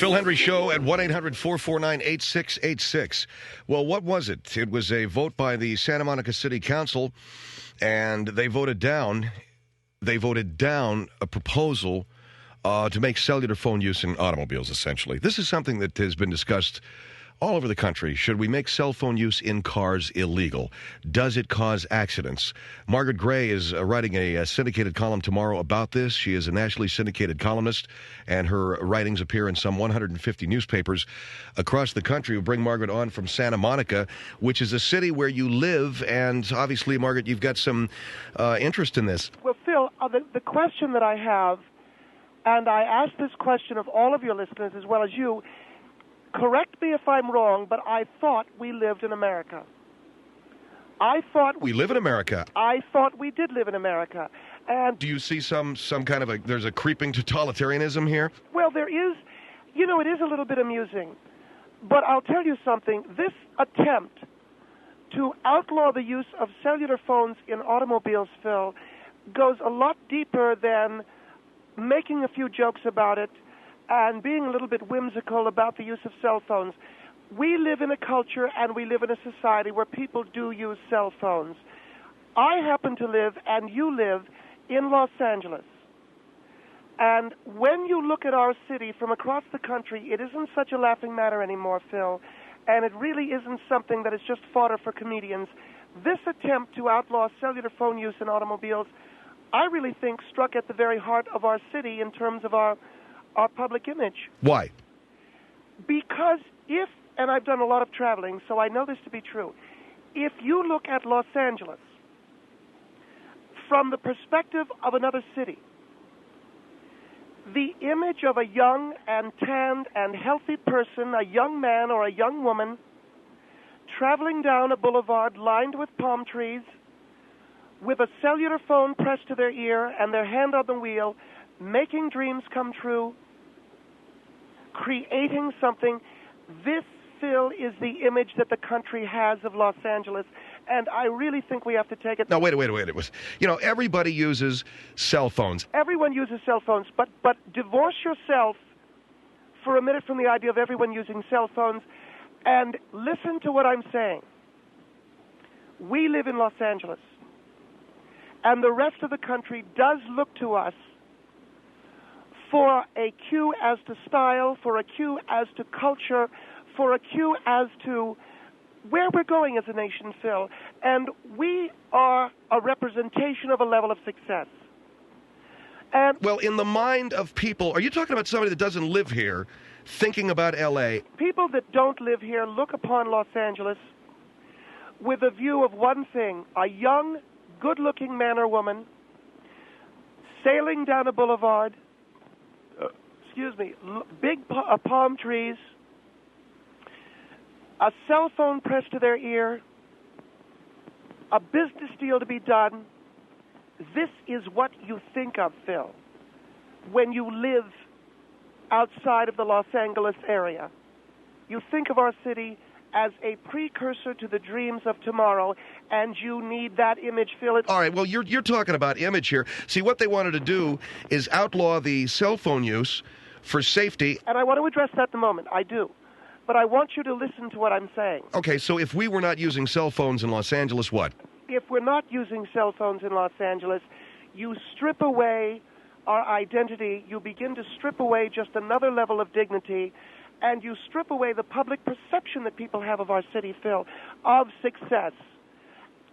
Phil Hendrie Show at 1-800-449-8686. Well, what was it? It was a vote by the Santa Monica City Council, and they voted down a proposal to make cellular phone use in automobiles, essentially. This is something that has been discussed all over the country. Should we make cell phone use in cars illegal? Does it cause accidents? Margaret Gray is writing a syndicated column tomorrow about this. She is a nationally syndicated columnist, and her writings appear in some 150 newspapers across the country. We'll bring Margaret on from Santa Monica, which is a city where you live, and obviously, Margaret, you've got some interest in this. Well, Phil, the question that I have, and I ask this question of all of your listeners as well as you, correct me if I'm wrong, but I thought we lived in America. We live in America. I thought we did live in America. And do you see some kind of there's a creeping totalitarianism here? Well, there is. You know, it is a little bit amusing. But I'll tell you something. This attempt to outlaw the use of cellular phones in automobiles, Phil, goes a lot deeper than making a few jokes about it and being a little bit whimsical about the use of cell phones. We live in a culture and we live in a society where people do use cell phones. I happen to live, and you live, in Los Angeles. And when you look at our city from across the country, it isn't such a laughing matter anymore, Phil, and it really isn't something that is just fodder for comedians. This attempt to outlaw cellular phone use in automobiles, I really think struck at the very heart of our city in terms of our public image. Why? Because and I've done a lot of traveling, so I know this to be true, if you look at Los Angeles from the perspective of another city, the image of a young and tanned and healthy person, a young man or a young woman, traveling down a boulevard lined with palm trees, with a cellular phone pressed to their ear and their hand on the wheel, making dreams come true, creating something. This, Phil, is the image that the country has of Los Angeles, and I really think we have to take it. No, wait. It was, everybody uses cell phones. Everyone uses cell phones, but divorce yourself for a minute from the idea of everyone using cell phones and listen to what I'm saying. We live in Los Angeles, and the rest of the country does look to us for a cue as to style, for a cue as to culture, for a cue as to where we're going as a nation, Phil. And we are a representation of a level of success. And well, in the mind of people, are you talking about somebody that doesn't live here thinking about L.A.? People that don't live here look upon Los Angeles with a view of one thing: a young, good-looking man or woman sailing down a boulevard, big palm trees, a cell phone pressed to their ear, a business deal to be done. This is what you think of, Phil, when you live outside of the Los Angeles area. You think of our city as a precursor to the dreams of tomorrow, and you need that image, Phil. All right, well, you're talking about image here. See, what they wanted to do is outlaw the cell phone use for safety. And I want to address that in a moment. I do. But I want you to listen to what I'm saying. Okay, so if we were not using cell phones in Los Angeles, what? If we're not using cell phones in Los Angeles, you strip away our identity, you begin to strip away just another level of dignity, and you strip away the public perception that people have of our city, Phil, of success,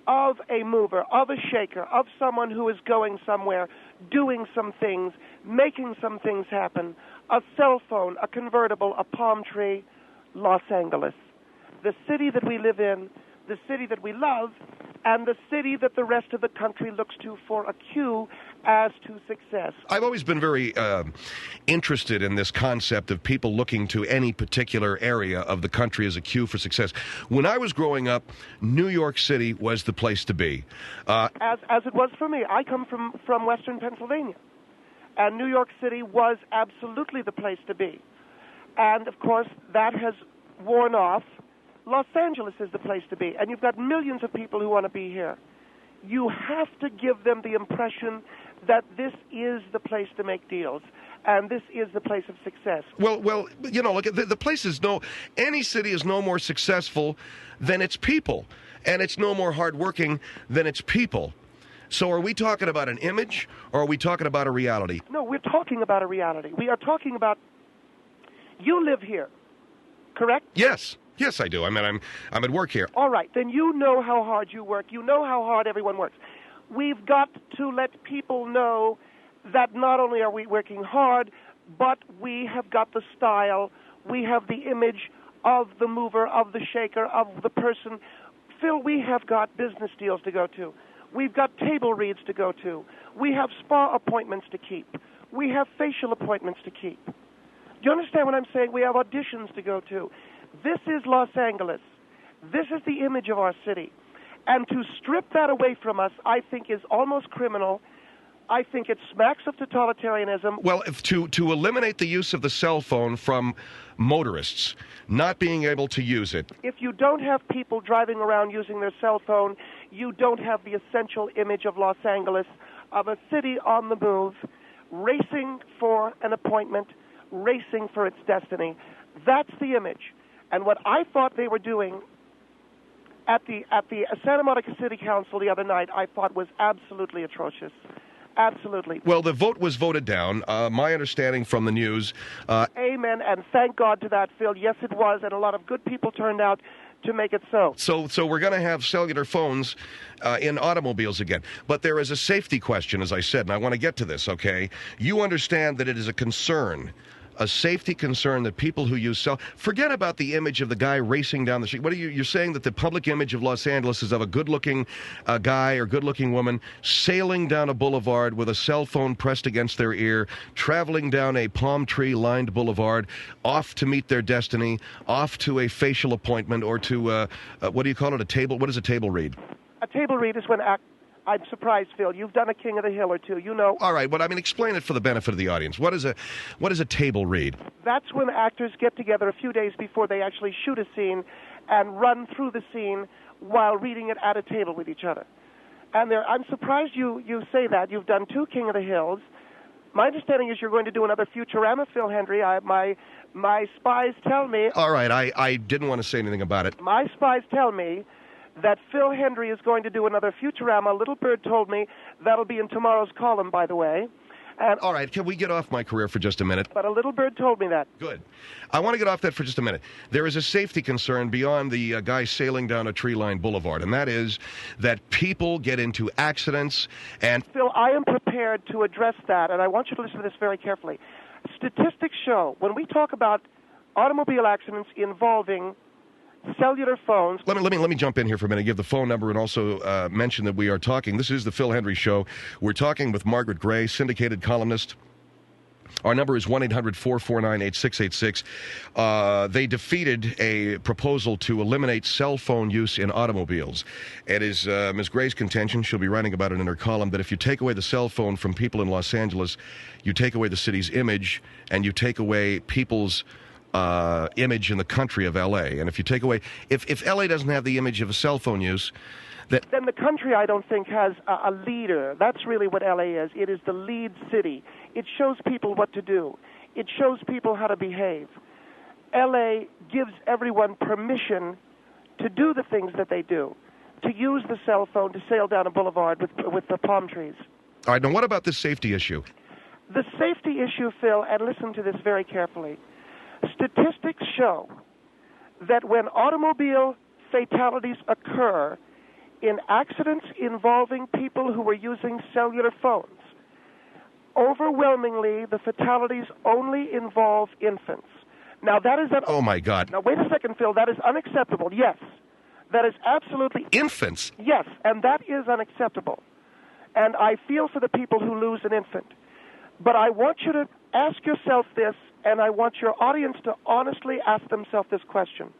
of a mover, of a shaker, of someone who is going somewhere, doing some things, making some things happen. A cell phone, a convertible, a palm tree, Los Angeles. The city that we live in, the city that we love, and the city that the rest of the country looks to for a cue as to success. I've always been very interested in this concept of people looking to any particular area of the country as a cue for success. When I was growing up, New York City was the place to be. As it was for me. I come from Western Pennsylvania, and New York City was absolutely the place to be. And, of course, that has worn off. Los Angeles is the place to be, and you've got millions of people who want to be here. You have to give them the impression that this is the place to make deals. and this is the place of success. Well, look, the place is any city is no more successful than its people, and it's no more hardworking than its people. So are we talking about an image, or are we talking about a reality? No, we're talking about a reality. We are talking about, you live here, correct? Yes, I do. I mean, I'm at work here. All right, then you know how hard you work. You know how hard everyone works. We've got to let people know that not only are we working hard, but we have got the style, we have the image of the mover, of the shaker, of the person. Phil, we have got business deals to go to. We've got table reads to go to. We have spa appointments to keep. We have facial appointments to keep. Do you understand what I'm saying? We have auditions to go to. This is Los Angeles. This is the image of our city. And to strip that away from us, I think, is almost criminal. I think it smacks of totalitarianism. Well, to eliminate the use of the cell phone from motorists not being able to use it. If you don't have people driving around using their cell phone, you don't have the essential image of Los Angeles, of a city on the move, racing for an appointment, racing for its destiny. That's the image. And what I thought they were doing at the Santa Monica City Council the other night, I thought was absolutely atrocious. Absolutely. Well, the vote was voted down. My understanding from the news. Amen, and thank God to that, Phil. Yes, it was, and a lot of good people turned out to make it so. So we're going to have cellular phones in automobiles again. But there is a safety question, as I said, and I want to get to this, okay? You understand that it is a concern, a safety concern, that people who use forget about the image of the guy racing down the street. What are you're saying that the public image of Los Angeles is of a good-looking guy or good-looking woman sailing down a boulevard with a cell phone pressed against their ear, traveling down a palm tree-lined boulevard, off to meet their destiny, off to a facial appointment, or to, what do you call it, a table? What does a table read? A table read is when I'm surprised, Phil. You've done a King of the Hill or two. You know. All right. Well, I mean, explain it for the benefit of the audience. What is a table read? That's when actors get together a few days before they actually shoot a scene and run through the scene while reading it at a table with each other. And I'm surprised you say that. You've done 2 King of the Hills. My understanding is you're going to do another Futurama, Phil Hendrie. My spies tell me. All right. I didn't want to say anything about it. My spies tell me that Phil Hendrie is going to do another Futurama. Little Bird told me that'll be in tomorrow's column, by the way. And all right, can we get off my career for just a minute? But a little bird told me that. Good. I want to get off that for just a minute. There is a safety concern beyond the guy sailing down a tree-lined boulevard, and that is that people get into accidents and... Phil, I am prepared to address that, and I want you to listen to this very carefully. Statistics show, when we talk about automobile accidents involving cellular phones... Let me jump in here for a minute, give the phone number, and also mention that we are talking. This is the Phil Hendrie Show. We're talking with Margaret Gray, syndicated columnist. Our number is 1-800-449-8686. They defeated a proposal to eliminate cell phone use in automobiles. It is Ms. Gray's contention, she'll be writing about it in her column, that if you take away the cell phone from people in Los Angeles, you take away the city's image, and you take away people's image in the country of L.A. And if you take away... If L.A. doesn't have the image of a cell phone use... Then the country, I don't think, has a leader. That's really what L.A. is. It is the lead city. It shows people what to do. It shows people how to behave. L.A. gives everyone permission to do the things that they do, to use the cell phone to sail down a boulevard with the palm trees. All right, now what about this safety issue? The safety issue, Phil, and listen to this very carefully. Statistics show that when automobile fatalities occur in accidents involving people who were using cellular phones, overwhelmingly the fatalities only involve infants. Now that is... Oh, my God. Now, wait a second, Phil. That is unacceptable. Yes. That is absolutely... Infants? Yes, and that is unacceptable. And I feel for the people who lose an infant. But I want you to ask yourself this, and I want your audience to honestly ask themselves this question.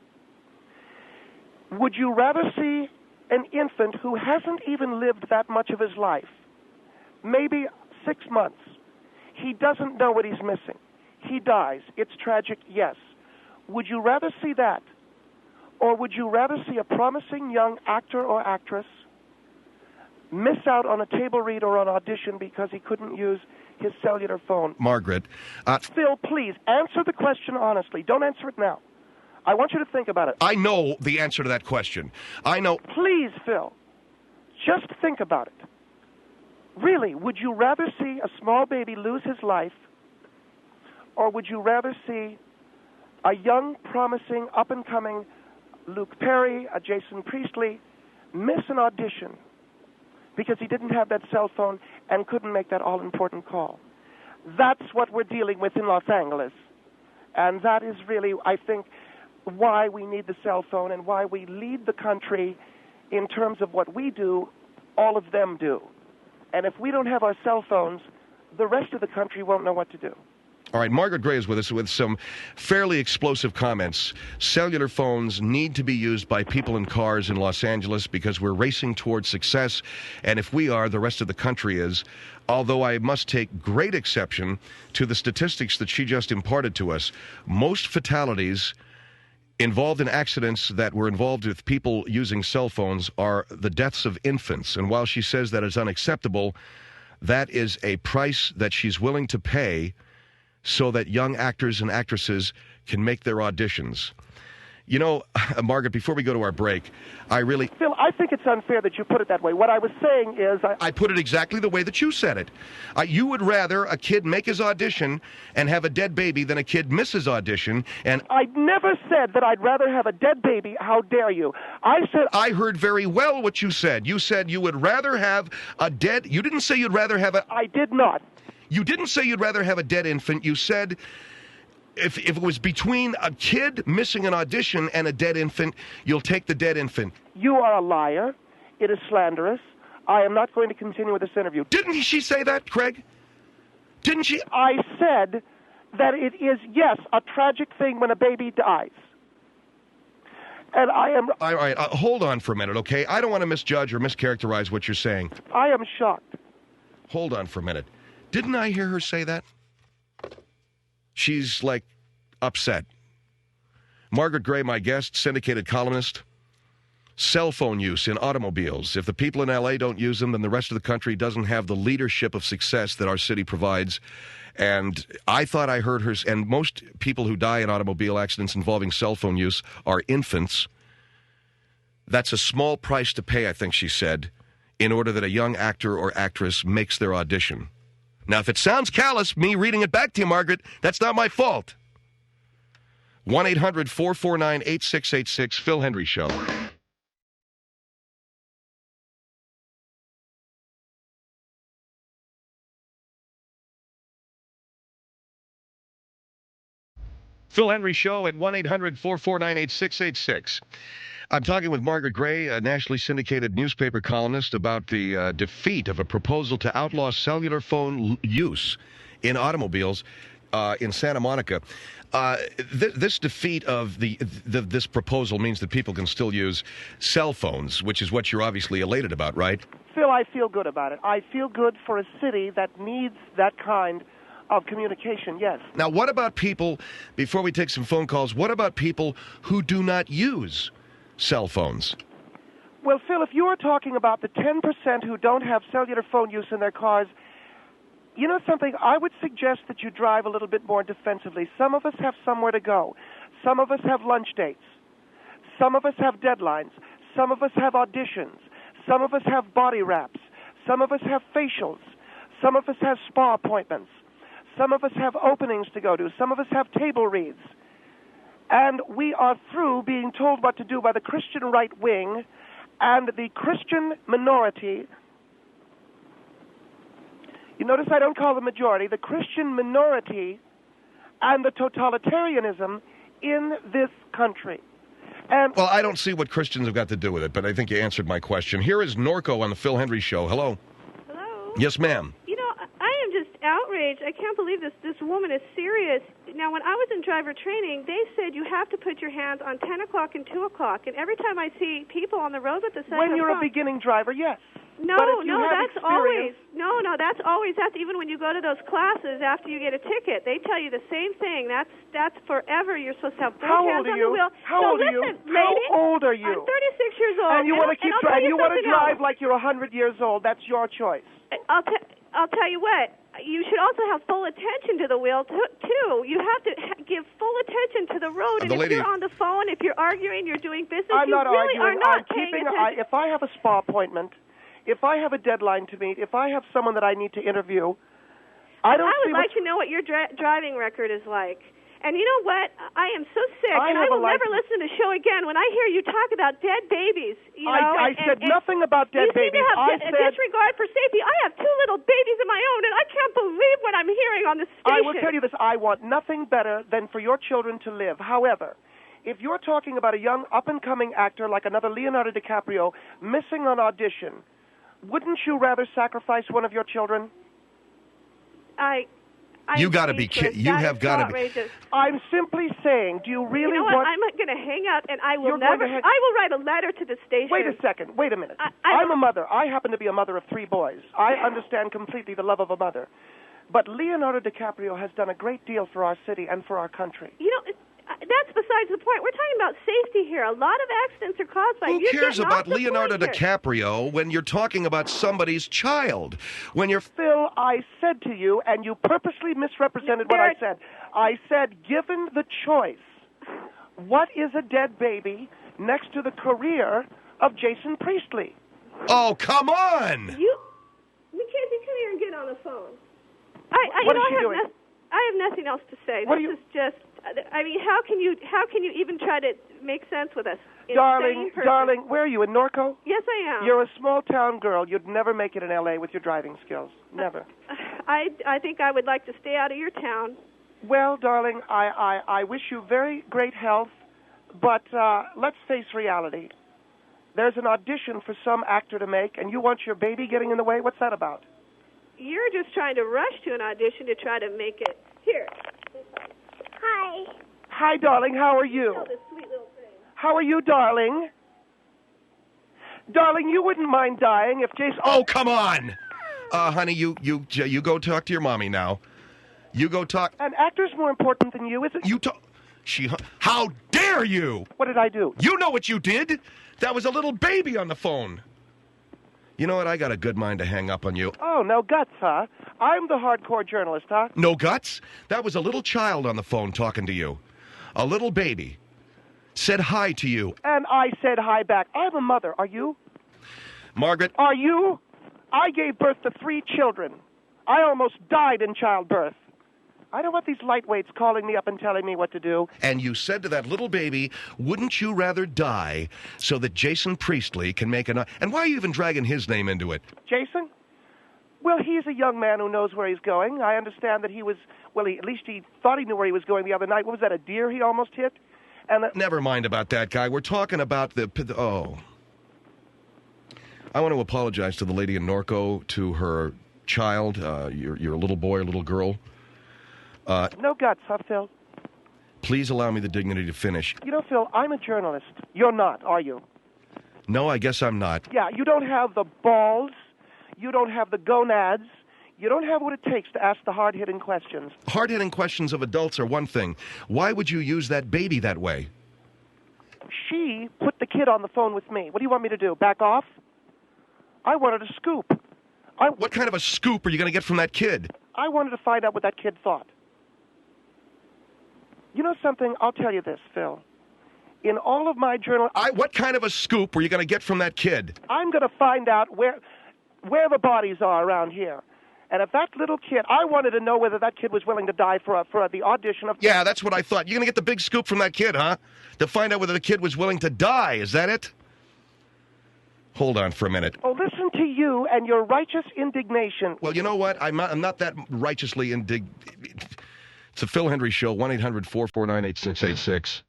Would you rather see an infant who hasn't even lived that much of his life, maybe 6 months, he doesn't know what he's missing, he dies, it's tragic, yes. Would you rather see that, or would you rather see a promising young actor or actress miss out on a table read or an audition because he couldn't use his cellular phone? Margaret. Phil, please, answer the question honestly. Don't answer it now. I want you to think about it. I know the answer to that question. I know. Please, Phil, just think about it. Really, would you rather see a small baby lose his life, or would you rather see a young, promising, up-and-coming Luke Perry, a Jason Priestley, miss an audition because he didn't have that cell phone and couldn't make that all-important call? That's what we're dealing with in Los Angeles. And that is really, I think, why we need the cell phone and why we lead the country in terms of what we do, all of them do. And if we don't have our cell phones, the rest of the country won't know what to do. All right, Margaret Gray is with us with some fairly explosive comments. Cellular phones need to be used by people in cars in Los Angeles because we're racing towards success, and if we are, the rest of the country is. Although I must take great exception to the statistics that she just imparted to us. Most fatalities involved in accidents that were involved with people using cell phones are the deaths of infants. And while she says that is unacceptable, that is a price that she's willing to pay so that young actors and actresses can make their auditions. You know, Margaret, before we go to our break, Phil, I think it's unfair that you put it that way. What I was saying is... I put it exactly the way that you said it. You would rather a kid make his audition and have a dead baby than a kid miss his audition, and... I never said that I'd rather have a dead baby. How dare you? I said... I heard very well what you said. You said you would rather have a dead... You didn't say you'd rather have a... I did not. You didn't say you'd rather have a dead infant. You said... If it was between a kid missing an audition and a dead infant, you'll take the dead infant. You are a liar. It is slanderous. I am not going to continue with this interview. Didn't she say that, Craig? Didn't she? I said that it is, yes, a tragic thing when a baby dies. And I am... All right, hold on for a minute, okay? I don't want to misjudge or mischaracterize what you're saying. I am shocked. Hold on for a minute. Didn't I hear her say that? She's, like, upset. Margaret Gray, my guest, syndicated columnist. Cell phone use in automobiles. If the people in L.A. don't use them, then the rest of the country doesn't have the leadership of success that our city provides. And I thought I heard her, and most people who die in automobile accidents involving cell phone use are infants. That's a small price to pay, I think she said, in order that a young actor or actress makes their audition. Now, if it sounds callous, me reading it back to you, Margaret, that's not my fault. 1-800-449-8686, Phil Hendrie Show. Phil Hendrie Show at 1-800-449-8686. I'm talking with Margaret Gray, a nationally syndicated newspaper columnist, about the defeat of a proposal to outlaw cellular phone use in automobiles in Santa Monica. This defeat of this proposal means that people can still use cell phones, which is what you're obviously elated about, right? Phil, I feel good about it. I feel good for a city that needs that kind of communication, yes. Now, what about people, before we take some phone calls, what about people who do not use cell phones? Well, Phil, if you are talking about the 10% who don't have cellular phone use in their cars, you know something? I would suggest that you drive a little bit more defensively. Some of us have somewhere to go. Some of us have lunch dates. Some of us have deadlines. Some of us have auditions. Some of us have body wraps. Some of us have facials. Some of us have spa appointments. Some of us have openings to go to. Some of us have table reads. And we are through being told what to do by the Christian right wing and the Christian minority. You notice I don't call the majority, the Christian minority and the totalitarianism in this country. And well, I don't see what Christians have got to do with it, but I think you answered my question. Here is Norco on the Phil Hendrie Show. Hello. Hello. Yes, ma'am. You know, I am just outraged. I can't believe this woman is serious. Now, when I was in driver training, they said you have to put your hands on 10 o'clock and 2 o'clock. And every time I see people on the road with the cell phone... When you're a beginning driver, yes. No, that's always. That's even when you go to those classes after you get a ticket. They tell you the same thing. That's forever. You're supposed to have both hands on the wheel. How old are you? Lady, How old are you? I'm 36 years old. And you want to keep driving. You want to drive else. like you're 100 years old. That's your choice. I'll tell you what. you should also have full attention to the wheel, too. You have to give full attention to the road. And if you're on the phone, if you're arguing, you're doing business, I'm not really arguing. are not I'm paying keeping. attention. If I have a spa appointment, if I have a deadline to meet, if I have someone that I need to interview, I would like to know what your driving record is like. And you know what? I am so sick, and I will never listen to the show again. When I hear you talk about dead babies, I said nothing about dead babies. You seem to have a disregard for safety. I have 2 little babies of my own, and I can't believe what I'm hearing on the station. I will tell you this. I want nothing better than for your children to live. However, if you're talking about a young, up-and-coming actor like another Leonardo DiCaprio missing an audition, wouldn't you rather sacrifice one of your children? You got to be kidding. You have got to be. I'm simply saying, do you really want... want... I'm going to hang up, and I will never... I will write a letter to the station. Wait a second. Wait a minute. I'm a mother. I happen to be a mother of 3 boys. I understand completely the love of a mother. But Leonardo DiCaprio has done a great deal for our city and for our country. You know, that's besides the point. We're talking about safety here. A lot of accidents are caused by... Who cares about Leonardo DiCaprio when you're talking about somebody's child? When you're... Phil, I said to you, and you purposely misrepresented what I said. I said, given the choice, what is a dead baby next to the career of Jason Priestley? Oh, come on! Mackenzie, come here and get on the phone. What is she doing? I have nothing else to say. This is just... I mean, how can you even try to make sense with us? Darling, where are you, in Norco? Yes, I am. You're a small-town girl. You'd never make it in L.A. with your driving skills. Never. I think I would like to stay out of your town. Well, darling, I wish you very great health, but let's face reality. There's an audition for some actor to make, and you want your baby getting in the way? What's that about? You're just trying to rush to an audition to try to make it. Here. Hi. Hi, darling. How are you? Oh, this sweet little thing. How are you, darling? Darling, you wouldn't mind dying if Jason... Oh, come on! Honey, you go talk to your mommy now. You go talk... An actor's more important than you, isn't... You talk... How dare you? What did I do? You know what you did. That was a little baby on the phone. You know what? I got a good mind to hang up on you. Oh, no guts, huh? I'm the hardcore journalist, huh? No guts? That was a little child on the phone talking to you. A little baby. Said hi to you. And I said hi back. I'm a mother. Are you? Margaret? Are you? I gave birth to 3 children. I almost died in childbirth. I don't want these lightweights calling me up and telling me what to do. And you said to that little baby, wouldn't you rather die so that Jason Priestley can make an... And why are you even dragging his name into it? Jason? Well, he's a young man who knows where he's going. I understand that he was... Well, at least he thought he knew where he was going the other night. What was that, a deer he almost hit? And never mind about that guy. We're talking about the... Oh. I want to apologize to the lady in Norco, to her child, your little boy or little girl. No guts, huh, Phil? Please allow me the dignity to finish. You know, Phil, I'm a journalist. You're not, are you? No, I guess I'm not. Yeah, you don't have the balls. You don't have the gonads. You don't have what it takes to ask the hard-hitting questions. Hard-hitting questions of adults are one thing. Why would you use that baby that way? She put the kid on the phone with me. What do you want me to do, back off? I wanted a scoop. What kind of a scoop are you going to get from that kid? I wanted to find out what that kid thought. You know something? I'll tell you this, Phil. In all of my journal... What kind of a scoop were you going to get from that kid? I'm going to find out where the bodies are around here. And if that little kid... I wanted to know whether that kid was willing to die for the audition of... Yeah, that's what I thought. You're going to get the big scoop from that kid, huh? To find out whether the kid was willing to die. Is that it? Hold on for a minute. Oh, listen to you and your righteous indignation. Well, you know what? I'm not that righteously indignant. It's a Phil Hendrie Show, 1-800-449-8686.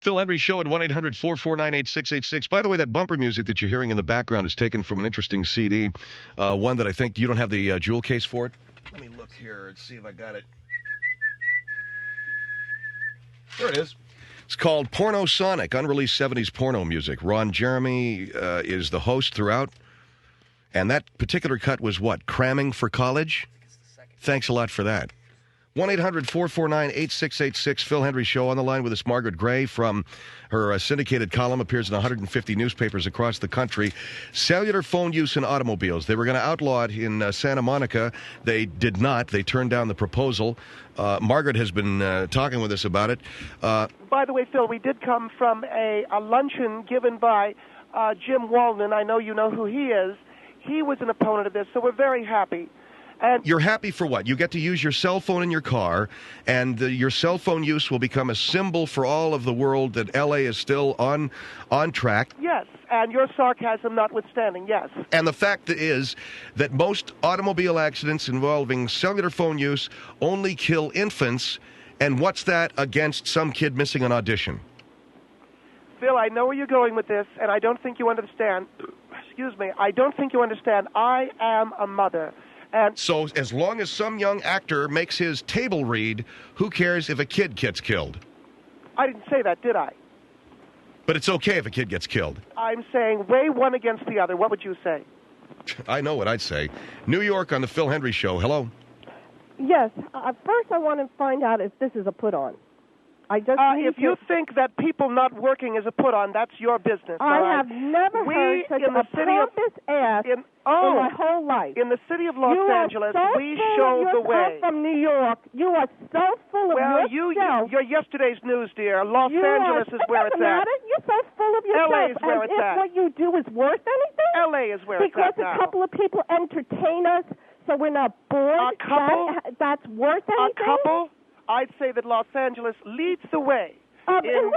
Phil Hendrie Show at 1-800-449-8686. By the way, that bumper music that you're hearing in the background is taken from an interesting CD, one that I think you don't have the jewel case for it. Let me look here and see if I got it. There it is. It's called Porno Sonic, unreleased 70s porno music. Ron Jeremy is the host throughout. And that particular cut was what? Cramming for college? Thanks a lot for that. 1-800-449-8686, Phil Hendrie Show. On the line with us, Margaret Gray from her syndicated column, appears in 150 newspapers across the country. Cellular phone use in automobiles. They were going to outlaw it in Santa Monica. They did not. They turned down the proposal. Margaret has been talking with us about it. By the way, Phil, we did come from a luncheon given by Jim Walden. I know you know who he is. He was an opponent of this, so we're very happy. And you're happy for what? You get to use your cell phone in your car, and your cell phone use will become a symbol for all of the world that L.A. is still on track. Yes, and your sarcasm notwithstanding, yes. And the fact is that most automobile accidents involving cellular phone use only kill infants, and what's that against some kid missing an audition? Phil, I know where you're going with this, and I don't think you understand. Excuse me, I don't think you understand. I am a mother. And so as long as some young actor makes his table read, who cares if a kid gets killed? I didn't say that, did I? But it's okay if a kid gets killed. I'm saying weigh one against the other. What would you say? I know what I'd say. New York on the Phil Hendrie Show. Hello. Yes. First, I want to find out if this is a put-on. If you think that people not working is a put-on, that's your business. I have never heard such a pompous ass in my whole life. In the city of Los Angeles, we show the way. You from New York. You are so full of yourself. You're yesterday's news, dear. Los Angeles is where it's at. You're so full of yourself. L.A. is where it's at. What you do is worth anything? L.A. is where it's at now. Because a couple of people entertain us, so we're not bored. A couple? That's worth anything? A couple? I'd say that Los Angeles leads the way in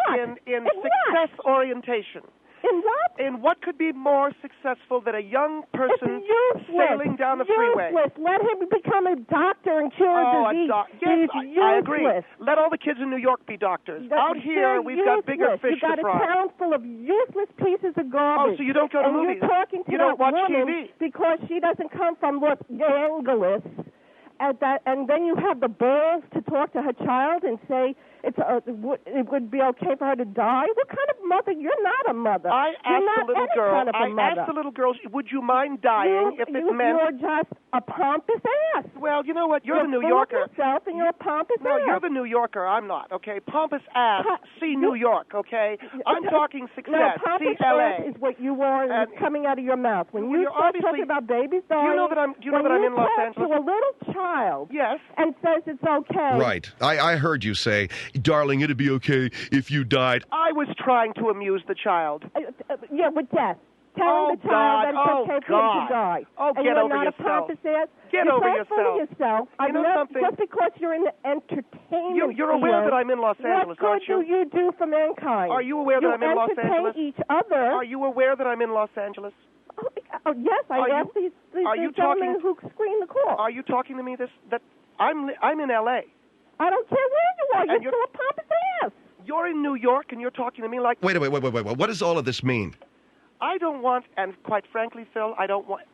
success orientation. In what? In what could be more successful than a young person sailing down the freeway? Let him become a doctor and cure a disease. Yes, I agree. Let all the kids in New York be doctors. Out here, we've got bigger fish to fry. You've got a town full of useless pieces of garbage. Oh, so you don't go to movies? You're talking to you don't watch woman TV because she doesn't come from Los Angeles. And then you have the balls to talk to her child and say it would be okay for her to die? What kind of mother? You're not a mother. I asked the little girl, would you mind dying if it meant... You're just a pompous ass. Well, you know what? You're the New Yorker. You're yourself and you're a pompous ass. No, you're the New Yorker. I'm not, okay? Pompous ass. See New York, okay? I'm talking success. No, pompous see L.A. ass is what you are and it's coming out of your mouth. When you start talking about babies dying... Do you know that I'm in Los Angeles? To a little child... Yes. And says it's okay. Right. I heard you say, darling, it'd be okay if you died. I was trying to amuse the child. Yeah, with death. Telling the child that it's okay for him to die. Oh, and get over yourself. yourself. Get over yourself. Full of yourself. You know something? Just because you're in the entertainment You're aware that I'm in Los Angeles, aren't you? What good do you do for mankind? Are you aware that I'm in Los Angeles? You entertain each other. Are you aware that I'm in Los Angeles? Oh yes, I asked these gentlemen who screened the call. Are you talking to me that I'm in L.A.? I don't care where you are. You're still a pompous ass. You're in New York, and you're talking to me like... Wait. What does all of this mean? I don't want, and quite frankly, Phil,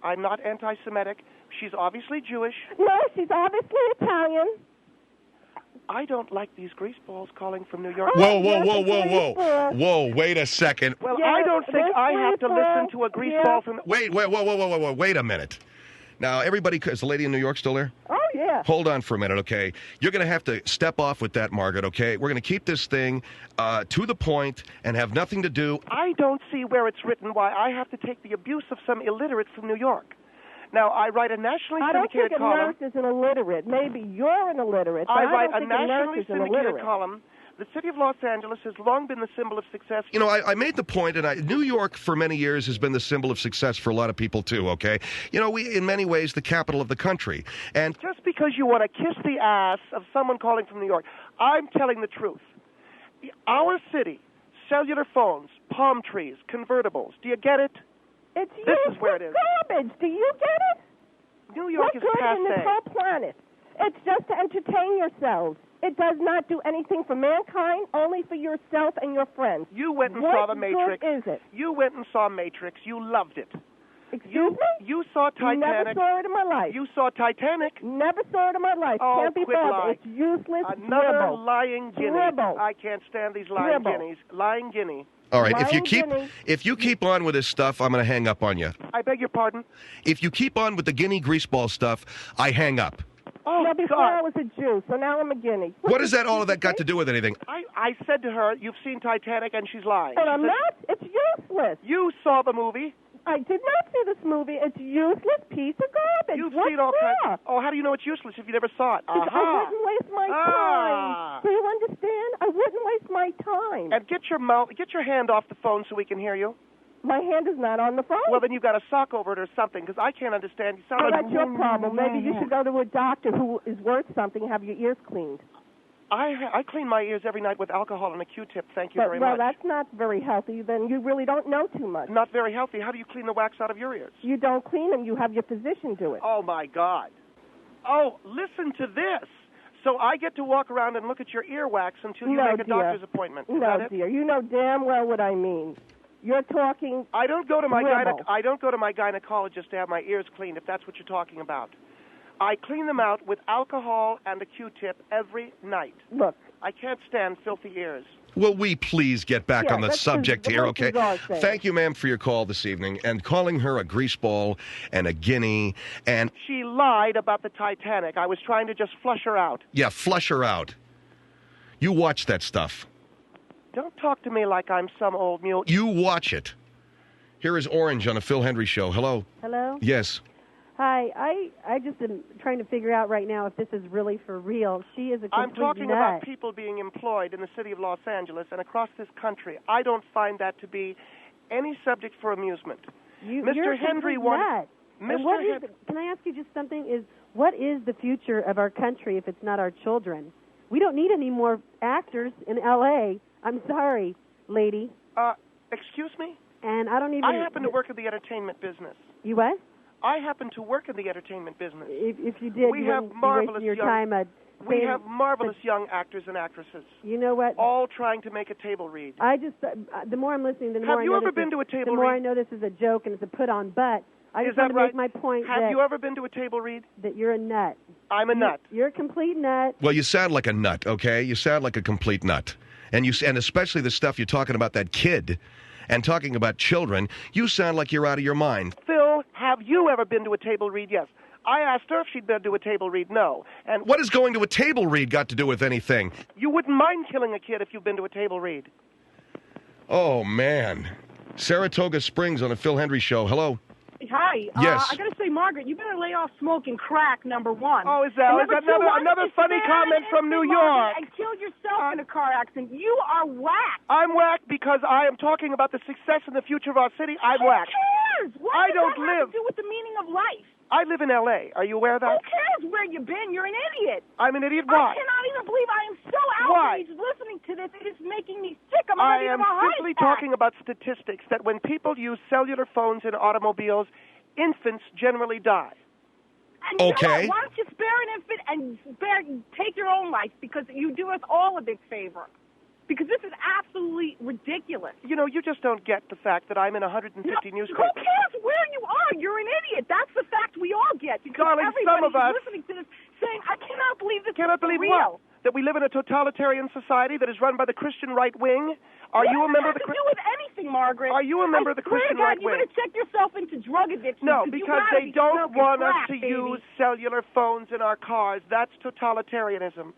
I'm not anti-Semitic. She's obviously Jewish. No, she's obviously Italian. I don't like these greaseballs calling from New York. Whoa, wait a second. Well, I don't think I have to listen to a greaseball from... Wait, wait a minute. Now, everybody, is the lady in New York still there? Oh, yeah. Hold on for a minute, okay? You're going to have to step off with that, Margaret, okay? We're going to keep this thing to the point and have nothing to do. I don't see where it's written why I have to take the abuse of some illiterate from New York. Now, I write a nationally syndicated column. I don't think a nurse is an illiterate. Maybe you're an illiterate, but I write a nationally syndicated column. The city of Los Angeles has long been the symbol of success. You know, I made the point, and New York for many years has been the symbol of success for a lot of people, too, okay? You know, we, in many ways, the capital of the country. And just because you want to kiss the ass of someone calling from New York, I'm telling the truth. Our city, cellular phones, palm trees, convertibles, do you get it? This is where it is. Garbage. Do you get it? New York is passé. In this whole planet. It's just to entertain yourselves. It does not do anything for mankind, only for yourself and your friends. You went and saw The Matrix. What good is it? You went and saw Matrix. You loved it. Excuse me? You saw Titanic. Never saw it in my life. You saw Titanic. Never saw it in my life. Oh, Can't be quit bothered. lying. It's useless. Another dribble. lying guinea. Dribble. I can't stand these lying Dribble. guineas. Lying guinea. All right, Lying guinea. if you keep on with this stuff, I'm going to hang up on you. I beg your pardon? If you keep on with the guinea greaseball stuff, I hang up. Oh, No, before God. I was a Jew, so now I'm a guinea. What does that all of that got to do with anything? I said to her, you've seen Titanic, and she's lying. But She I'm said, not. It's useless. You saw the movie. I did not see this movie. It's useless piece of garbage. You've What's seen all that? kinds. Oh, how do you know it's useless if you never saw it? I wouldn't waste my Ah. time. Do you understand? I wouldn't waste my time. And get your hand off the phone so we can hear you. My hand is not on the phone. Well, then you've got a sock over it or something, because I can't understand. You sound Well, like that's your problem. Maybe you should go to a doctor who is worth something and have your ears cleaned. I clean my ears every night with alcohol and a Q-tip. Thank you very Well, much. that's not very healthy. Then you really don't know too much. Not very healthy. How do you clean the wax out of your ears? You don't clean them. You have your physician do it. Oh, my God. Oh, listen to this. So I get to walk around and look at your earwax until you No, make a dear. doctor's appointment. Is No, that it? dear. You know damn well what I mean. You're talking. I don't go to my dribble. I don't go to my gynecologist to have my ears cleaned, if that's what you're talking about. I clean them out with alcohol and a Q-tip every night. Look. I can't stand filthy ears. Will we please get back Yeah, on the that's subject the here, way okay? Cesar said. Thank you, ma'am, for your call this evening. And calling her a greaseball and a guinea and, She lied about the Titanic. I was trying to just flush her out. yeah, flush her out. You watch that stuff. Don't talk to me like I'm some old mule. You watch it. Here is Orange on the Phil Hendrie Show. Hello? Hello? Yes. Hi. I just am trying to figure out right now if this is really for real. She is a complete I'm talking nut. about people being employed in the city of Los Angeles and across this country. I don't find that to be any subject for amusement. You're Mr. a Hendrie complete wanted... nut. And what is, can I ask you just something? What is the future of our country if it's not our children? We don't need any more actors in L.A. I'm sorry, lady. Excuse me? And I don't even... I happen to work in the entertainment business. You what? I happen to work in the entertainment business. If you did, We you have wouldn't be marvelous wasting your young- time We saying- have marvelous young actors and actresses, You know what? all trying to make a table read. I just... the more I'm listening, the more Have I you know ever this been is, to a table the more read? I know this is a joke and it's a put-on, but I Is just that want to right? make my point Have you ever been to a table read? that you're a nut. I'm a nut. You're a complete nut. Well, you sound like a nut, okay? You sound like a complete nut. And especially the stuff you're talking about that kid and talking about children, you sound like you're out of your mind. Phil, have you ever been to a table read? Yes. I asked her if she'd been to a table read. No. And What has going to a table read got to do with anything? you wouldn't mind killing a kid if you've been to a table read. Oh, man. Saratoga Springs on the Phil Hendrie Show. Hello? Hi. Yes. I got to say, Margaret, you better lay off smoking crack, number one. Oh, is that And number two, why don't another you funny stand comment in from New Margaret, York? and kill yourself in a car accident. You are whack. I'm whacked because I am talking about the success and the future of our city. I'm Who whacked. cares? What I does don't that have live. to do with the meaning of life? I live in L.A. Are you aware of Who that? cares where you've been? You're an idiot. I'm an idiot. I Why? cannot even believe I am so Why? outraged listening to this. It is making me sick. I'm I ready to am have a heart simply attack. talking about statistics that when people use cellular phones in automobiles, infants generally die. And you know Okay. what? Why don't you spare an infant and take your own life, because you do us all a big favor. Because this is absolutely ridiculous. You know, you just don't get the fact that I'm in 150 Who newspapers. cares where you are? You're an idiot. That's the fact we all get. Because Darling, some of us- listening to this saying, I cannot believe this Cannot is for believe real. what? That we live in a totalitarian society that is run by the Christian right wing? Are you a member of the What does that have to do with anything, Margaret? Are you a member of the I swear Christian to God, right you wing? better check yourself into drug addiction. No, you because gotta they be don't smoking want us crack, to baby. use cellular phones in our cars. That's totalitarianism.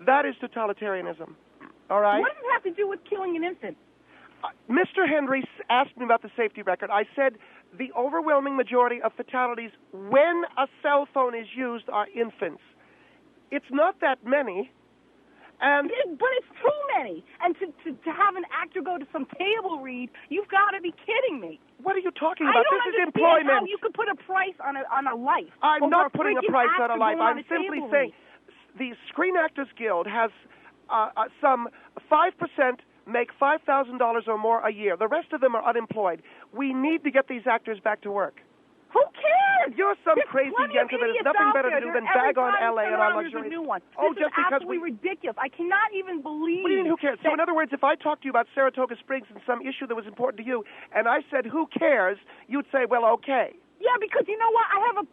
That is totalitarianism. All right? What does it have to do with killing an infant? Mr. Hendrie asked me about the safety record. I said the overwhelming majority of fatalities when a cell phone is used are infants. It's not that many. And But it's too many. And to have an actor go to some table read, you've got to be kidding me. what are you talking I about? don't This is understand employment. how you could put a price on a life. I'm over not putting a freaking price on a actor life. going on I'm a simply table saying read. the Screen Actors Guild has some 5% make $5,000 or more a year. The rest of them are unemployed. We need to get these actors back to work. Who cares? You're some There's crazy plenty yenta of that has idiots nothing out better to there. do There's than bag every on time LA you and turn our around, there's a luxury. new one. Oh, This just is because absolutely ridiculous. I cannot even believe. What do you mean, who cares? So, that- in other words, if I talked to you about Saratoga Springs and some issue that was important to you, and I said, who cares, you'd say, well, okay. Yeah, because you know what?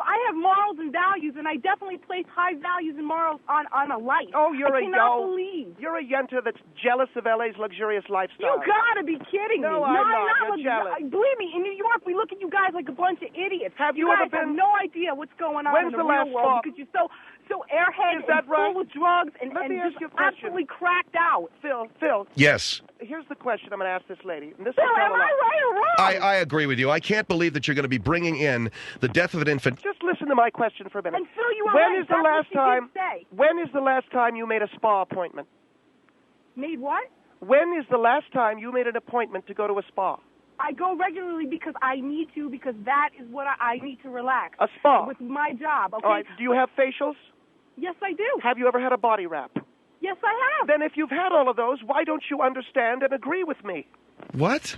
I have morals and values, and I definitely place high values and morals on a life. Oh, you're I a cannot believe. You're a yenta that's jealous of LA's luxurious lifestyle. You gotta be kidding me. No, I'm not. You're jealous. Believe me, in New York, we look at you guys like a bunch of idiots. Have you guys ever been? have no idea what's going on When's in the the real last world fall? because you're so airhead Is that and right? full of drugs and Let me just ask you a question. absolutely cracked out. Phil, Yes. here's the question I'm going to ask this lady. And this Phil, will tell am a I lot. right or wrong? I agree with you. I can't believe that you're going to be bringing in the death of an infant. Just listen to my question for a minute. And Phil, you were When right. is the That's last what she time? did say. When is the last time you made a spa appointment? Made what? When is the last time you made an appointment to go to a spa? I go regularly because I need to, because that is what I need to relax. A spa. With my job, okay? All right. Do you have facials? Yes, I do. Have you ever had a body wrap? Yes, I have. Then if you've had all of those, why don't you understand and agree with me? What?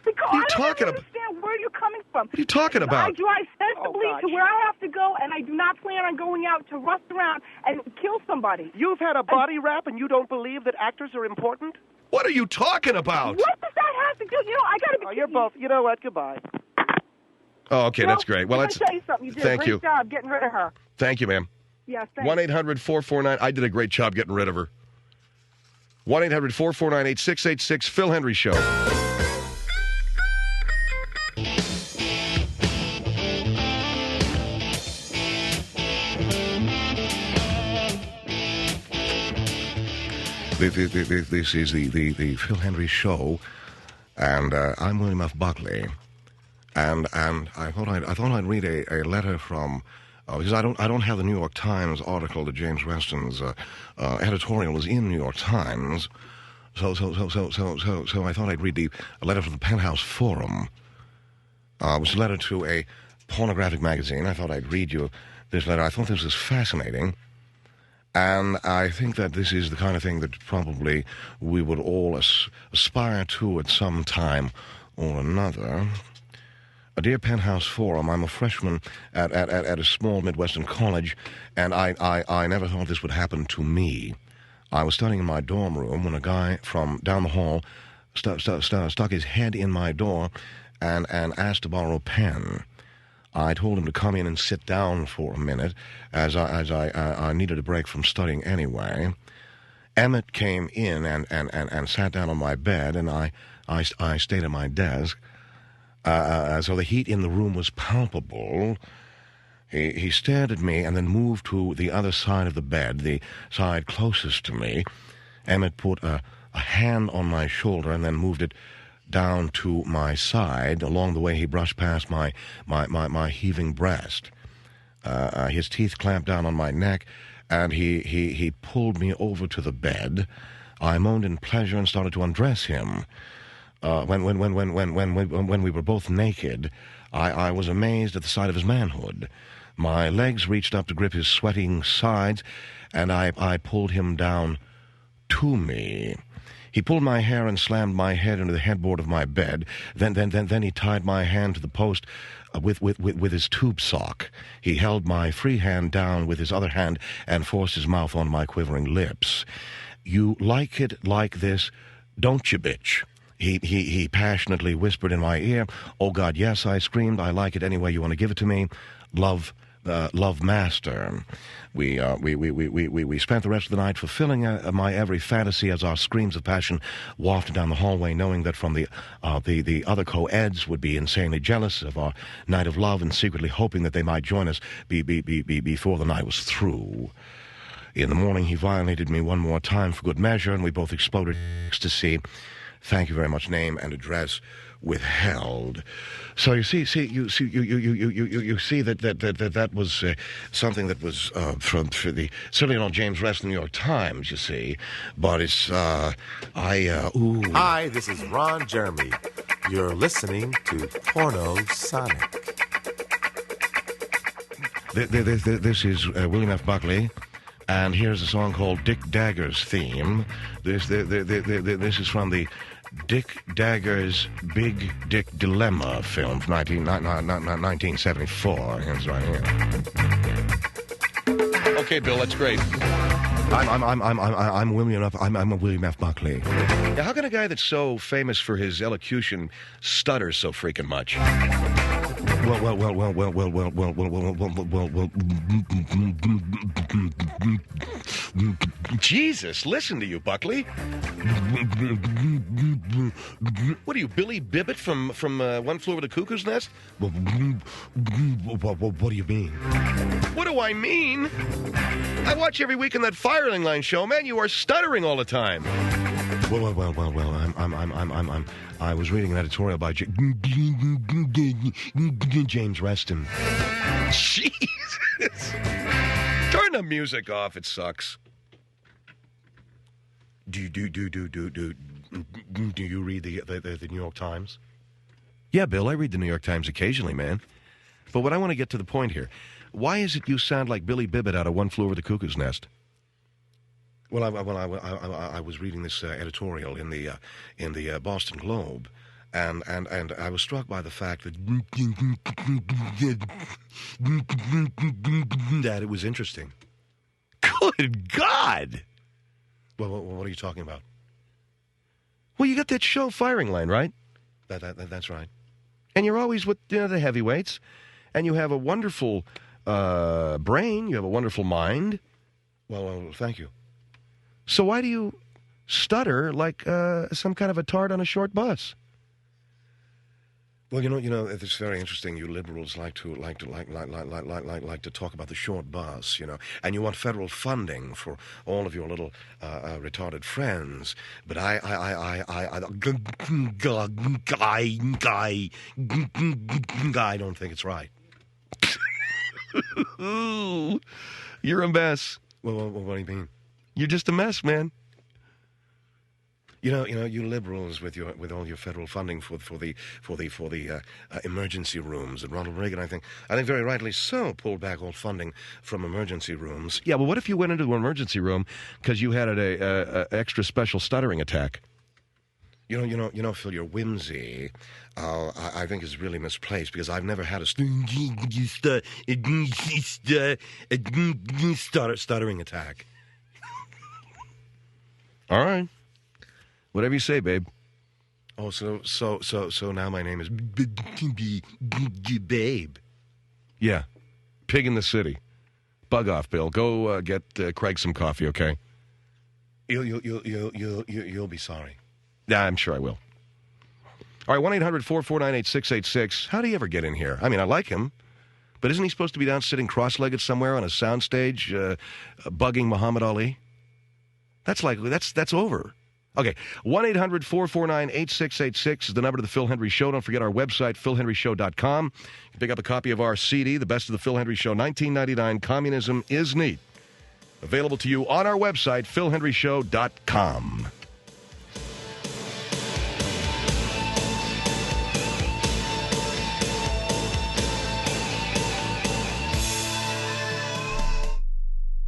Because What are you I don't talking even about? understand where you're coming from. What are you talking I about? drive sensibly Oh, to gosh. where I have to go, and I do not plan on going out to rust around and kill somebody. You've had a body wrap and you don't believe that actors are important? What are you talking about? What does that have to do? You know, I got to be Oh, you're both. You know what? Goodbye. Oh, okay, You know, that's great. Well, I'm that's gonna tell you something. You did thank a great you. job getting rid of her. Thank you, ma'am. Yeah, thanks. 1-800-449. I did a great job getting rid of her. 1-800-449-8686. Phil Hendrie Show. This is the Phil Hendrie Show, and I'm William F. Buckley, and I thought I'd read a letter from because I don't have the New York Times article that James Weston's editorial is in New York Times, so I thought I'd read a letter from the Penthouse Forum, which is a letter to a pornographic magazine. I thought I'd read you this letter. I thought this was fascinating. And I think that this is the kind of thing that probably we would all aspire to at some time or another. A dear Penthouse Forum, I'm a freshman at a small Midwestern college, and I never thought this would happen to me. I was studying in my dorm room when a guy from down the hall stuck his head in my door and asked to borrow a pen. I told him to come in and sit down for a minute, as I needed a break from studying anyway. Emmett came in and sat down on my bed, and I stayed at my desk. So the heat in the room was palpable. He stared at me and then moved to the other side of the bed, the side closest to me. Emmett put a hand on my shoulder and then moved it down to my side. Along the way, he brushed past my heaving breast. His teeth clamped down on my neck, and he pulled me over to the bed. I moaned in pleasure and started to undress him. When we were both naked, I was amazed at the sight of his manhood. My legs reached up to grip his sweating sides, and I pulled him down to me. He pulled my hair and slammed my head into the headboard of my bed. Then he tied my hand to the post with his tube sock. He held my free hand down with his other hand and forced his mouth on my quivering lips. "You like it like this, don't you, bitch?" He passionately whispered in my ear. "Oh, God, yes," I screamed. "I like it any way you want to give it to me. Love master." We spent the rest of the night fulfilling my every fantasy as our screams of passion wafted down the hallway, knowing that from the other co-eds would be insanely jealous of our night of love and secretly hoping that they might join us before the night was through. In the morning, he violated me one more time for good measure, and we both exploded in ecstasy. Thank you very much. Name and address withheld. So you see that was something that was for the certainly not James Weston, New York Times. You see, but it's Hi, this is Ron Jeremy. You're listening to Porno Sonic. This is William F. Buckley. And here's a song called Dick Dagger's Theme. This is from the Dick Dagger's Big Dick Dilemma film from 1974. Here's right here. Okay, Bill, that's great. I'm William F. I'm William F. Buckley. Now, how can a guy that's so famous for his elocution stutter so freaking much? Well. Jesus, listen to you, Buckley. What are you, Billy Bibbit from One Flew Over the Cuckoo's Nest? What do you mean? What do I mean? I watch every week in that Firing Line show, man. You are stuttering all the time. Well. I was reading an editorial by James Reston. Jesus. Turn the music off. It sucks. Do you read the New York Times? Yeah, Bill, I read the New York Times occasionally, man. But what I want to get to the point here, why is it you sound like Billy Bibbit out of One Flew Over the Cuckoo's Nest? Well, I was reading this editorial in the Boston Globe, and I was struck by the fact that it was interesting. Good God! Well, what are you talking about? Well, you got that show Firing Line, right? That's right. And you're always with the heavyweights, and you have a wonderful brain. You have a wonderful mind. Well, thank you. So why do you stutter like some kind of a tart on a short bus? Well, you know, it's very interesting. You liberals like to talk about the short bus, and you want federal funding for all of your little retarded friends. But I don't think it's right. You're a mess. Well, what do you mean? You're just a mess, man. You liberals with all your federal funding for the emergency rooms, and Ronald Reagan, I think very rightly so, pulled back all funding from emergency rooms. Yeah, well, what if you went into an emergency room because you had a extra special stuttering attack? Phil, your whimsy, I think is really misplaced, because I've never had a stuttering attack. All right. Whatever you say, babe. Oh, so now my name is Babe. Yeah. Pig in the city. Bug off, Bill. Go get Craig some coffee, okay? You'll be sorry. Yeah, I'm sure I will. All right, 1-800-449-8686. How do you ever get in here? I mean, I like him, but isn't he supposed to be down sitting cross-legged somewhere on a soundstage bugging Muhammad Ali? That's over. Okay, 1-800-449-8686 is the number to the Phil Hendrie Show. Don't forget our website, philhendrieshow.com. You can pick up a copy of our CD, The Best of the Phil Hendrie Show, 1999, Communism is Neat. Available to you on our website, philhendrieshow.com.